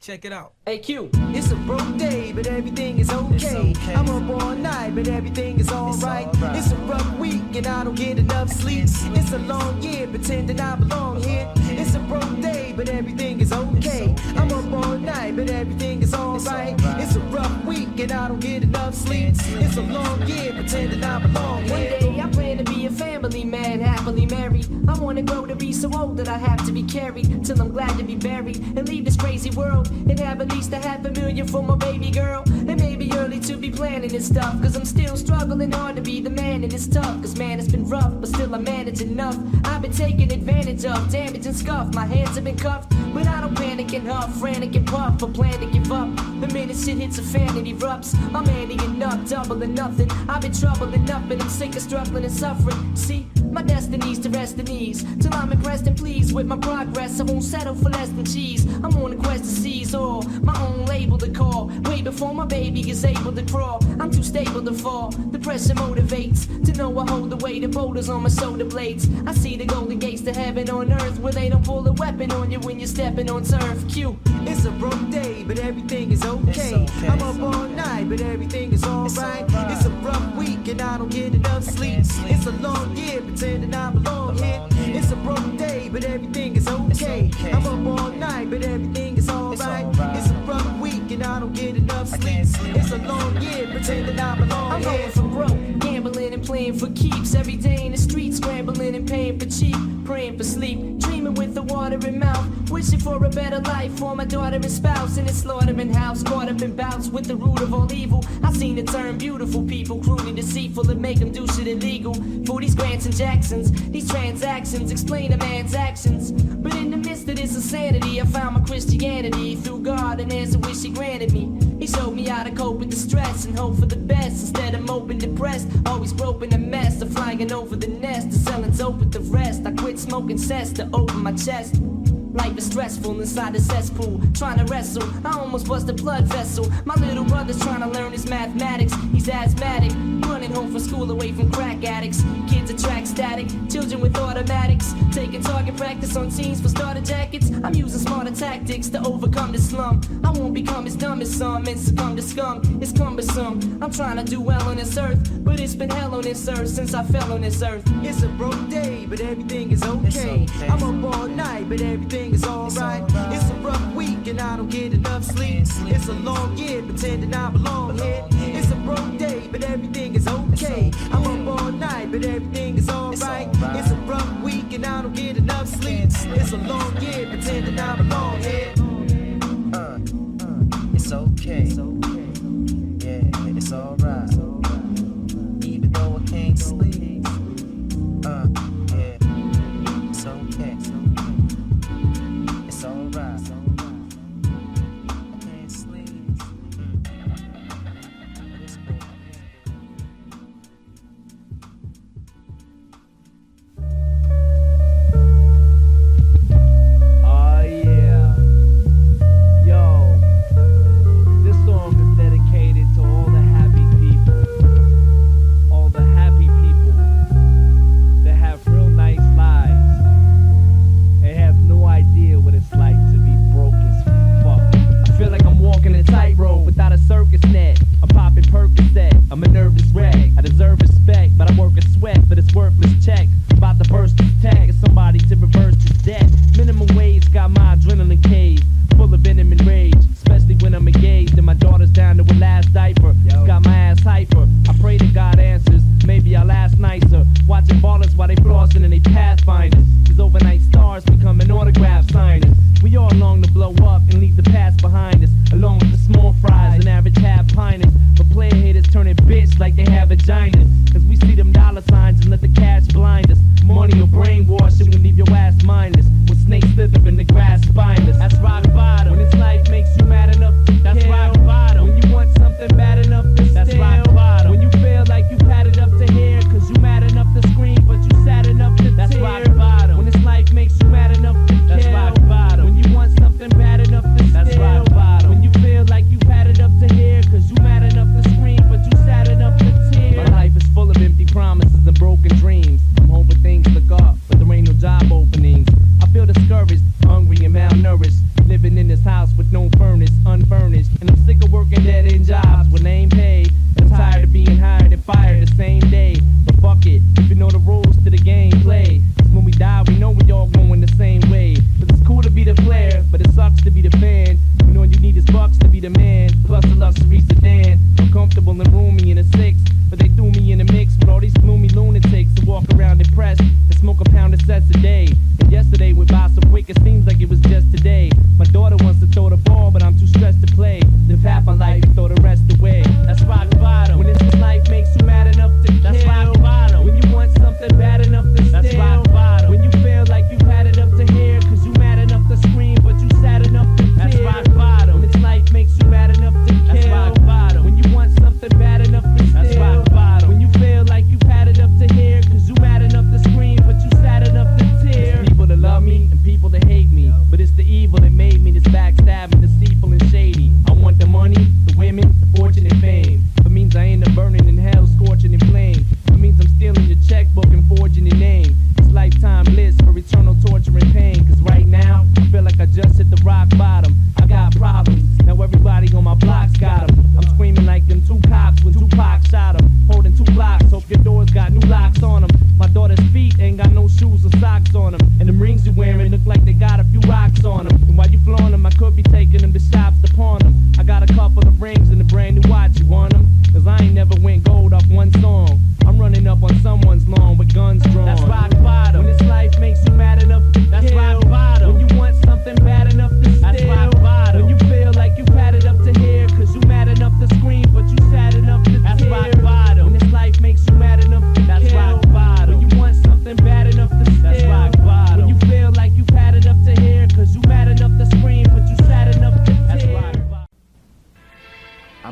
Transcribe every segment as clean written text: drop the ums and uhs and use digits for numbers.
Check it out. Hey Q, it's a broke day, but everything is okay. I'm up all night, but everything is alright. It's a rough week, and I don't get enough sleep. It's a long year, pretending I belong here. It's a broke day, but everything is okay. I'm up all night, but everything is alright. It's a rough week, and I don't get enough sleep. It's a long year, pretending I belong here. One day I plan to be a family man, happily married. I wanna grow to be so old that I have to be carried till I'm glad to be buried and leave this crazy world and have at least $500,000 for my baby girl. It may be early to be planning this stuff, cause I'm still struggling hard to be the man, and it's tough, cause man, it's been rough, but still I manage enough. I've been taken advantage of, damaged and scuffed, my hands have been cuffed, but I don't panic and huff, frantic and puff, or plan to give up. The minute shit hits a fan, it erupts. I'm anteing up, double or nothing. I've been troubled enough, and I'm sick of struggling and suffering. See, my destiny's to rest in ease, till I'm impressed and pleased with my progress. I won't settle for less than cheese. I'm on a quest to seize all, my own label to call. Way before my baby is able to crawl, I'm too stable to fall. The pressure motivates, to know I hold the weight of boulders on my shoulder blades. I see the golden gates to heaven on earth, where they don't pull a weapon on you when you're stepping on turf. Q, it's a broke day, but everything is okay. I'm up all night, but everything is alright. It's a rough week, and I don't get enough sleep. It's a long year, pretending I belong here. It's a broke day, but everything is okay. I'm up all night, but everything is alright. It's a rough week, and I don't get enough sleep. It's a long year, pretending I belong here. I'm going for broke, gambling and playing for keeps. Every day in the street, scrambling and paying for cheap. Praying for sleep, dreaming with the water in mouth. Wishing for a better life for my daughter and spouse. In a slaughtering house, caught up in bouts with the root of all evil. I've seen it turn beautiful people cruelly deceitful and make them do shit illegal. For these Grants and Jacksons, these transactions explain a man's actions. But in the midst of this insanity, I found my Christianity through God, and there's a wish he granted me. He showed me how to cope with the stress and hope for the best. Instead of moping depressed, always groping a mess, of flying over the nest, to selling dope with the rest. I quit smoking cess to open my chest. Life is stressful inside the cesspool, trying to wrestle. I almost bust a blood vessel. My little brother's trying to learn his mathematics. He's asthmatic, running home from school away from crack addicts. Kids attract static, children with automatics. Taking target practice on teens for starter jackets. I'm using smarter tactics to overcome the slum. I won't become as dumb as some and succumb to scum. It's cumbersome. I'm trying to do well on this earth, but it's been hell on this earth since I fell on this earth. It's a broke day, but everything is okay. I'm up all night, but everything is alright. It's a rough week, and I don't get enough sleep. It's a long year, pretending I belong here. It's a broke day, but everything is okay. I'm up all night, but everything is alright. It's a rough week, and I don't get enough sleep. It's a long year, pretending I belong here. It's okay. Yeah, it's alright. Even though I can't sleep. Yeah, it's okay. It's alright. I can't sleep. It's cool. Oh yeah. Yo, this song is dedicated to all the happy people. All the happy people that have real nice lives and have no idea what it's like to be broke as fuck. I feel like I'm walking a tightrope without a circus net. I'm popping Percocet, I'm a nervous wreck. I deserve respect, but I work a sweat for this worthless check. About to burst this tag of somebody to reverse this debt. Minimum wage got my adrenaline cage full of venom and rage, especially when I'm engaged and my daughter's down to her last diaper. Got my ass hyper, I pray to God answers, maybe I'll last nicer. Watching ballers while they flossing and they pathfinders. These overnight stars becoming autograph signers. We all long to blow up and leave the past behind us, along with the small fries and average half piners. But player haters turning bitch like they have vaginas, cause we see them dollar signs and let the cash blind us.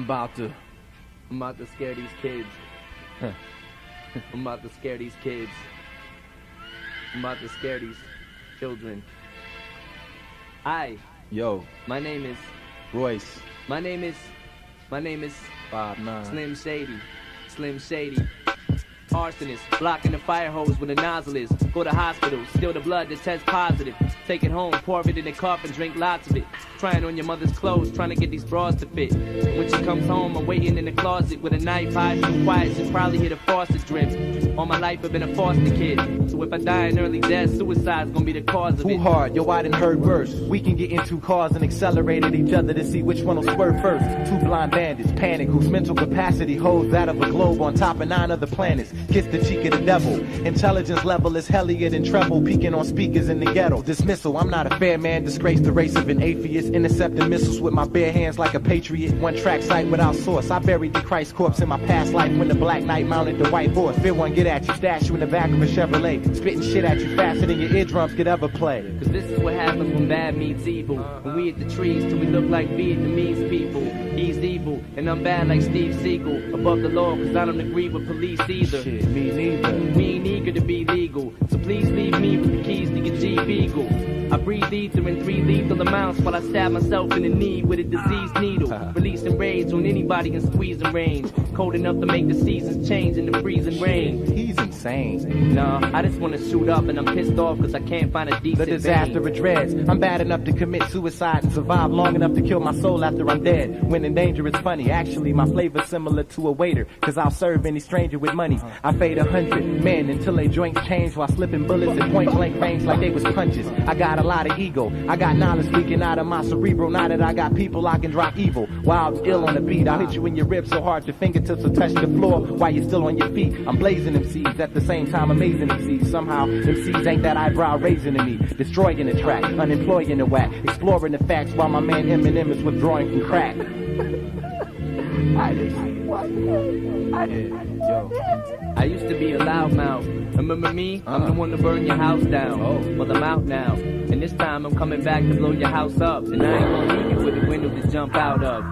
I'm about to scare these kids. I'm about to scare these kids. I'm about to scare these children. Hi. Yo, My name is Royce. My name is 5'9". Slim Shady. Slim Shady. Arsonist, blocking the fire hose where the nozzle is. Go to hospital, steal the blood that tests positive. Take it home, pour it in a cup and drink lots of it. Trying on your mother's clothes, trying to get these bras to fit. When she comes home, I'm waiting in the closet with a knife hiding too quiet. She'll probably hear the faucet drip. All my life I've been a foster kid. So if I die in early death, suicide's gonna be the cause of Who it. hard? Yo, I done heard worse. We can get into cars and accelerate at each other to see which one will swerve first. Two blind bandits, panic, whose mental capacity holds that of a globe on top of 9 other planets. Kiss the cheek of the devil. Intelligence level is hellier than treble, peaking on speakers in the ghetto. Dismissal, I'm not a fair man, disgrace the race of an atheist. Intercepting missiles with my bare hands like a patriot. One track site without source. I buried the Christ corpse in my past life when the Black Knight mounted the white horse. Fear one get at you, stash you in the back of a Chevrolet. Spitting shit at you faster than your eardrums could ever play. Cause this is what happens when bad meets evil. When we hit the trees till we look like Vietnamese people. He's evil, and I'm bad like Steve Seagal. Above the law, cause I don't agree with police either. Shit, me neither. We ain't eager to be legal, so please leave me with the keys to your Jeep Eagle. I breathe ether in 3 lethal amounts while I stab myself in the knee with a diseased needle. Releasing rage on anybody in squeezing range. Cold enough to make the seasons change in the freezing rain. He's insane. Nah, I just wanna shoot up and I'm pissed off cause I can't find a decent The disaster vein. of dreads. I'm bad enough to commit suicide and survive long enough to kill my soul after I'm dead. When in danger it's funny. Actually, my flavor's similar to a waiter, cause I'll serve any stranger with money. I fade 100 men until they joints change while slipping bullets at point blank range like they was punches. I got a lot of ego. I got knowledge leaking out of my cerebral. Now that I got people, I can drop evil. Wild, ill on the beat. I'll hit you in your ribs so hard your fingertips will touch the floor while you're still on your feet. I'm blazing them seeds at the same time amazing them seeds. Somehow, them seeds ain't that eyebrow raising to me. Destroying the track, unemploying the whack. Exploring the facts while my man Eminem is withdrawing from crack. I used to be a loudmouth. Remember me? I'm the one to burn your house down. Well, I'm out now. And this time I'm coming back to blow your house up. And I ain't gonna leave you with a window to jump out of.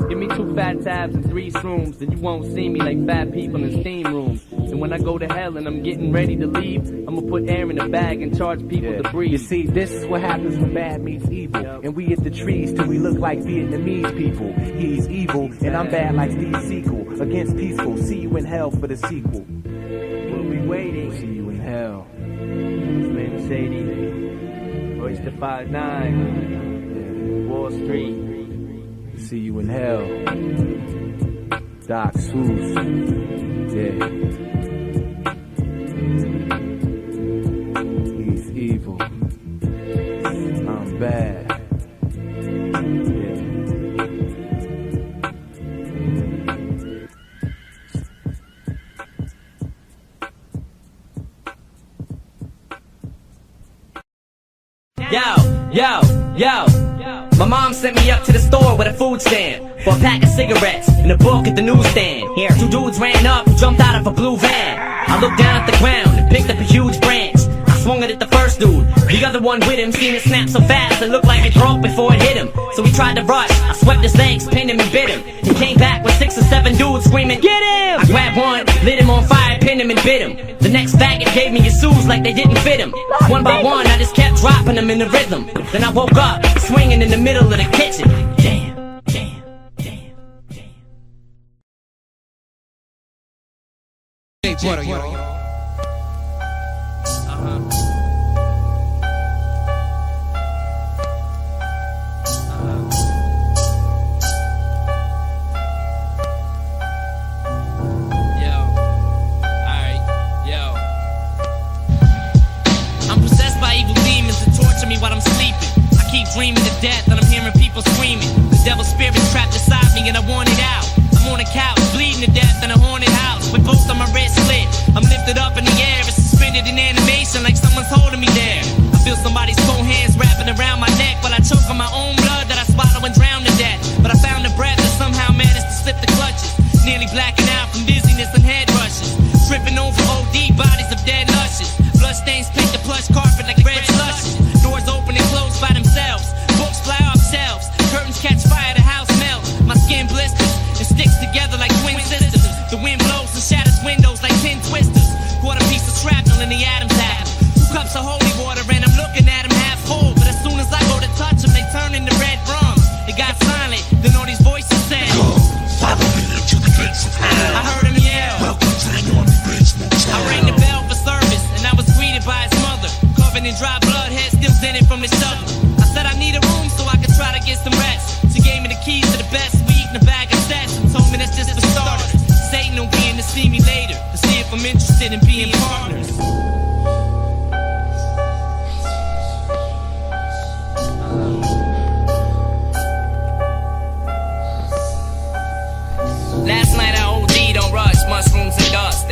Give me 2 fat tabs and 3 shrooms, and you won't see me like fat people in steam rooms. And when I go to hell and I'm getting ready to leave, I'm gonna put air in a bag and charge people to breathe. You see, this is what happens when bad meets evil. And we hit the trees till we look like Vietnamese people. He's evil, and I'm bad like Steve Seagal. Against peaceful, see you in hell for the sequel. We'll be waiting. See you in hell. Slim Shady, Royce the 5'9", Wall Street. See you in hell. Doc Seuss. Yeah. He's evil. I'm bad. Yeah. Yo, my mom sent me up to the store with a food stamp for a pack of cigarettes and a book at the newsstand. Here, 2 dudes ran up and jumped out of a blue van. I looked down at the ground and picked up a huge branch. I swung it at the first dude. The other one with him seen it snap so fast it looked like it broke before it hit him. So he tried to rush. I swept his legs, pinned him and bit him. He came back with 6 or 7 dudes screaming, "Get him!" I grabbed one, lit him on fire, pinned him and bit him. The next faggot gave me his shoes like they didn't fit him. One by one, I just kept dropping them in the rhythm. Then I woke up, swinging in the middle of the kitchen. Damn. While I'm sleeping, I keep dreaming of death and I'm hearing people screaming. The devil's spirit's trapped inside me and I want it out. I'm on a couch, bleeding to death in a haunted house with both of my wrists slit. I'm lifted up in the air and suspended in animation like someone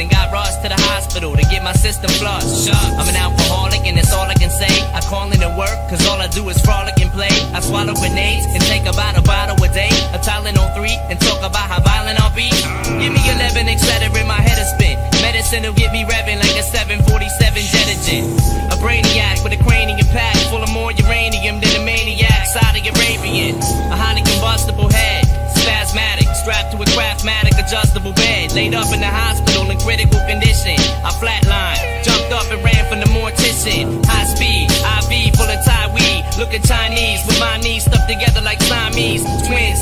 then got rushed to the hospital to get my system flushed. I'm an alcoholic and that's all I can say. I call into work cause all I do is frolic and play. I swallow grenades and take about a bottle a day, a Tylenol 3, and talk about how violent I'll be. Give me 11, etc. in my head to spin. Medicine will get me revving like a 747 jet engine. A brainiac with a cranium pack full of more uranium than a maniac Saudi Arabian. A highly combustible head, spasmatic, strapped to a Craftmatic adjustable bed, laid up in the hospital in critical condition. I flatlined, jumped up and ran from the mortician. High speed, IV full of Thai weed, looking Chinese with my knees stuck together like Siamese twins.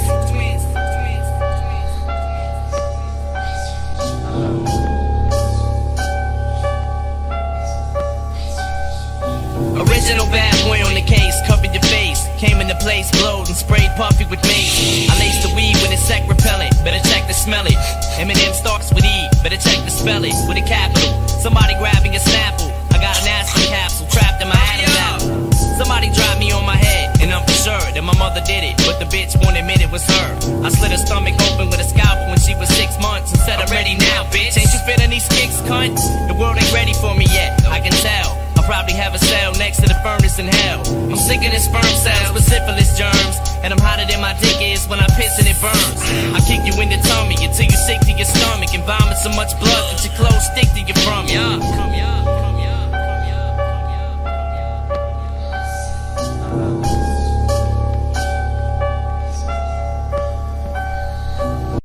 Original bad boy on the case, covered your face. Came into place, blowed and sprayed puffy with mace. I laced the weed with insect repellent, better check to smell it. Eminem starts with E, better check to spell it with a capital. Somebody grabbing a Snapple, I got an aspirin capsule trapped in my Adam's apple. Somebody dropped me on my head, and I'm for sure that my mother did it, but the bitch won't admit it was her. I slit her stomach open with a scalpel when she was 6 months and said, I'm ready now, bitch. Ain't you feeling these kicks, cunt? The world ain't ready for me yet, I can tell. I'll probably have a cell next to the furnace in hell. I'm sick of this sperm cells with syphilis germs, and I'm hotter than my dick is when I piss and it burns. I kick you in the tummy until you sick to your stomach and vomit so much blood that your clothes stick to